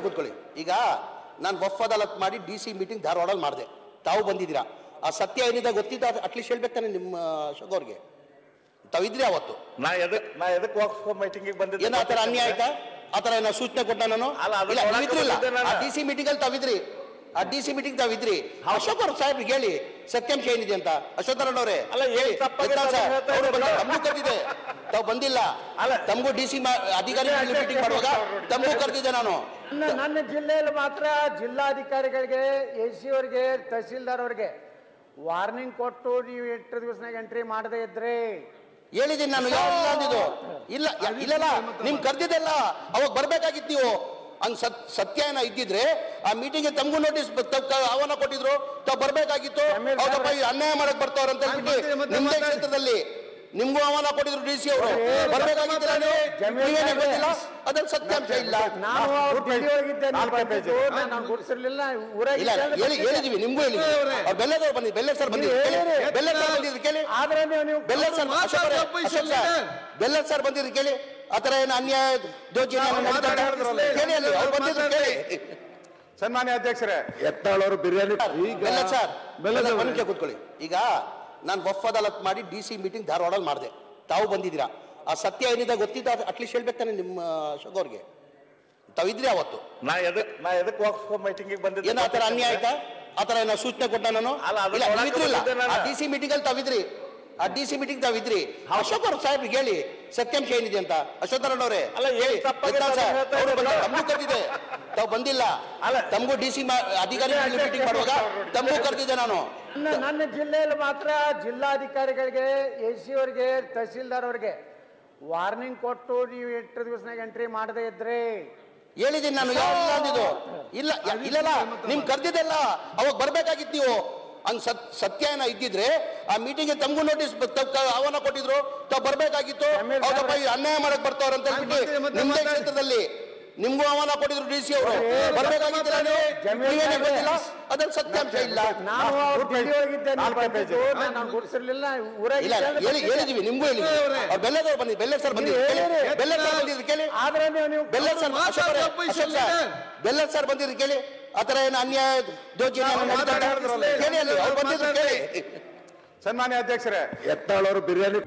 ಕೂತ್ಕೊಳ್ಳಿ. ಈಗ ನಾನು ವಫ್ ಅದಾಲತ್ ಮಾಡಿ DC ಮೀಟಿಂಗ್ ಧಾರವಾಡಲ್ಲಿ ಮಾಡಿದೆ. ತಾವು ಬಂದಿದ್ದೀರಾ, ಆ ಸತ್ಯ ಏನಿದೆ ಗೊತ್ತಿದ್ದ ಅಟ್ಲೀಸ್ಟ್ ಹೇಳ್ಬೇಕು ತಾನೆ ನಿಮ್ಮ ಅಶೋಕ್ ಅವ್ರಿಗೆ. ತಾವಿದ್ರಿ ಅವತ್ತು? ನಾ ಎದಕ್ಕೆ ವಕ್ಫ್ ಮೀಟಿಂಗಿಗೆ ಬಂದಿದ್ದೆ? ಏನೋ ಆತರ ಅನ್ಯಾಯ ಆಯ್ತಾ? ಆತರ ಏನೋ ಸೂಚನೆ ಕೊಟ್ಟ ನಾನು? DC ಮೀಟಿಂಗ್ ಅಲ್ಲಿ ತಾವಿದ್ರಿ, ಆ DC ಮೀಟಿಂಗ್ ತಾವಿದ್ರಿ. ಅಶೋಕ್ ಅವ್ರ ಸಾಹೇಬ್ರಿಗೆ ಹೇಳಿ ಸತ್ಯಾಂಶ ಏನಿದೆ ಅಂತ. ಅಶೋಕ್ ನಾರಾಯಣ ಅವರೇ ತಮಗೂ ಕರೆದಿದೆ, ತಾವು ಬಂದಿಲ್ಲ. ತಮಗೂ DC ಅಧಿಕಾರಿ ಮೀಟಿಂಗ್ ಮಾಡುವಾಗ ತಮಗೂ ಕರೆದಿದ್ದೆ ನಾನು. ನನ್ನ ಜಿಲ್ಲೆಯಲ್ಲಿ ಮಾತ್ರ ಜಿಲ್ಲಾಧಿಕಾರಿಗಳಿಗೆ, AC ಅವರಿಗೆ, ತಹಸೀಲ್ದಾರ್ ಅವರಿಗೆ ವಾರ್ನಿಂಗ್ ಕೊಟ್ಟು ನೀವು 8 ದಿವಸನಾಗ ಎಂಟ್ರಿ ಮಾಡದೇ ಇದ್ರೆ ಹೇಳಿದ್ದೀನಿ ನಾನು. ಇಲ್ಲ ಇಲ್ಲ ನಿಮ್ ಕರ್ದಿದ್ದೆಲ್ಲ ಅವಾಗ ಬರ್ಬೇಕಾಗಿತ್ತು ನೀವು. ಹಂಗ್ ಸತ್ಯ ಏನ ಇದ್ದಿದ್ರೆ ಆ ಮೀಟಿಂಗ್ ತಮಗೂ ನೋಟಿಸ್ ಆಹ್ವಾನ ಕೊಟ್ಟಿದ್ರು, ತಾವ್ ಬರ್ಬೇಕಾಗಿತ್ತು. ಹೌದಪ್ಪ ಅನ್ಯಾಯ ಮಾಡಕ್ ಬರ್ತಾವ್ರ ಅಂತ ಹೇಳ್ಬಿಟ್ಟು ನಿಮ್ದೇ ಕ್ಷೇತ್ರದಲ್ಲಿ ನಿಮ್ಗೂ ಆಹ್ವಾನ ಕೊಟ್ಟಿದ್ರು DC ಅವರು, ಬರ್ಬೇಕಾಗಿದ್ದಿಲ್ಲ ಗೊತ್ತಿಲ್ಲ. ಅದ್ರಲ್ಲಿ ಸತ್ಯಾಂಶ ಇಲ್ಲ. ಹೇಳಿದೀವಿ, ನಿಮ್ಗೂ ಹೇಳಿದ್ವಿ. ಬೆಲ್ಲದವ್ರು ಬಂದಿದ್ರು, ಬೆಲ್ಲ ಸರ್ ಬಂದಿದ್ರು, ಬೆಲ್ಲ ಸರ್ ಬಂದಿದ್ರು ಕೇಳಿ. ಬೆಲ್ಲ ಸರ್ ಬಂದಿದ್ರು ಕೇಳಿ. ಆತರ ಏನು ಅನ್ಯಾಯ ಕೇಳಿ ಅಲ್ಲಿ ಅವ್ರು ಬಂದಿದ್ರು ಕೇಳಿ. ಸನ್ಮಾನ್ಯ ಅಧ್ಯಕ್ಷರೇ, ಯತ್ನಾಳ್ ಬಿರಿಯಾನಿ ಕೂತ್ಕೊಳ್ಳಿ. ಈಗ ನಾನು ವಫ್ ಅದಾಲತ್ ಮಾಡಿ DC ಮೀಟಿಂಗ್ ಧಾರವಾಡಲ್ಲಿ ಮಾಡಿದೆ. ತಾವು ಬಂದಿದ್ದೀರಾ, ಆ ಸತ್ಯ ಏನಿದೆ ಗೊತ್ತಿದ್ದ ಅಟ್ಲೀಸ್ಟ್ ಹೇಳ್ಬೇಕು ತಾನೆ ನಿಮ್ಮ ಅಶೋಕ್ ಅವ್ರಿಗೆ. ತಾವಿದ್ರಿ ಅವತ್ತು? ನಾ ಎದಕ್ಕೆ ವಕ್ಫ್ ಮೀಟಿಂಗಿಗೆ ಬಂದಿದ್ದೆ? ಏನೋ ಆತರ ಅನ್ಯಾಯ ಆಯ್ತಾ? ಆತರ ಏನೋ ಸೂಚನೆ ಕೊಟ್ಟ ನಾನು? DC ಮೀಟಿಂಗ್ ಅಲ್ಲಿ ತಾವಿದ್ರಿ, ಆ DC ಮೀಟಿಂಗ್ ತಾವಿದ್ರಿ. ಅಶೋಕ್ ಅವ್ರ ಸಾಹೇಬ್ರಿಗೆ ಹೇಳಿ ಸತ್ಯಾಂಶ ಏನಿದೆ ಅಂತ. ಅಶೋಕ್ ನಾರಾಯಣ ಅವರೇ ತಮಗೂ ಕರೆದಿದೆ, ತಾವು ಬಂದಿಲ್ಲ. ತಮಗೂ DC ಅಧಿಕಾರಿ ಮೀಟಿಂಗ್ ಮಾಡುವಾಗ ತಮಗೂ ಕರೆದಿದ್ದೆ ನಾನು. ನನ್ನ ಜಿಲ್ಲೆಯಲ್ಲಿ ಮಾತ್ರ ಜಿಲ್ಲಾಧಿಕಾರಿಗಳಿಗೆ, AC ಅವರಿಗೆ, ತಹಸೀಲ್ದಾರ್ ಅವರಿಗೆ ವಾರ್ನಿಂಗ್ ಕೊಟ್ಟು ನೀವು 8 ದಿವಸನಾಗ ಎಂಟ್ರಿ ಮಾಡದೇ ಇದ್ರೆ ಹೇಳಿದ್ದೀನಿ ನಾನು. ಇಲ್ಲ ಇಲ್ಲ ನಿಮ್ ಕರ್ದಿದ್ದೆಲ್ಲ ಅವಾಗ ಬರ್ಬೇಕಾಗಿತ್ತು ನೀವು. ಹಂಗ್ ಸತ್ಯ ಏನ ಇದ್ದಿದ್ರೆ ಆ ಮೀಟಿಂಗ್ ತಮಗೂ ನೋಟಿಸ್ ಆಹ್ವಾನ ಕೊಟ್ಟಿದ್ರು, ತಾವ್ ಬರ್ಬೇಕಾಗಿತ್ತು. ಹೌದಪ್ಪ ಅನ್ಯಾಯ ಮಾಡಕ್ ಬರ್ತಾವ್ರ ಅಂತ ಹೇಳ್ಬಿಟ್ಟು ನಿಮ್ದೇ ಕ್ಷೇತ್ರದಲ್ಲಿ ನಿಮ್ಗೂ ಆಹ್ವಾನ ಕೊಟ್ಟಿದ್ರು DC ಅವರು, ಬರ್ಬೇಕಾಗಿದ್ದಿಲ್ಲ. ಗೊತ್ತಿಲ್ಲ, ಅದ್ರಲ್ಲಿ ಸತ್ಯಾಂಶ ಇಲ್ಲ. ಹೇಳಿದೀವಿ, ನಿಮ್ಗೂ ಹೇಳಿದ್ವಿ. ಬೆಲ್ಲದವ್ರು ಬಂದಿದ್ರು, ಬೆಲ್ಲ ಸರ್ ಬಂದಿದ್ರು, ಬೆಲ್ಲ ಸರ್ ಬಂದಿದ್ರು ಕೇಳಿ. ಬೆಲ್ಲ ಸರ್ ಬಂದಿದ್ರು ಕೇಳಿ. ಆತರ ಏನು ಅನ್ಯಾಯ ಕೇಳಿ ಅಲ್ಲಿ ಅವ್ರು ಬಂದಿದ್ರು ಕೇಳಿ. ಸನ್ಮಾನ್ಯ ಅಧ್ಯಕ್ಷರೇ, ಯತ್ನಾಳ್ ಬಿರಿಯಾನಿ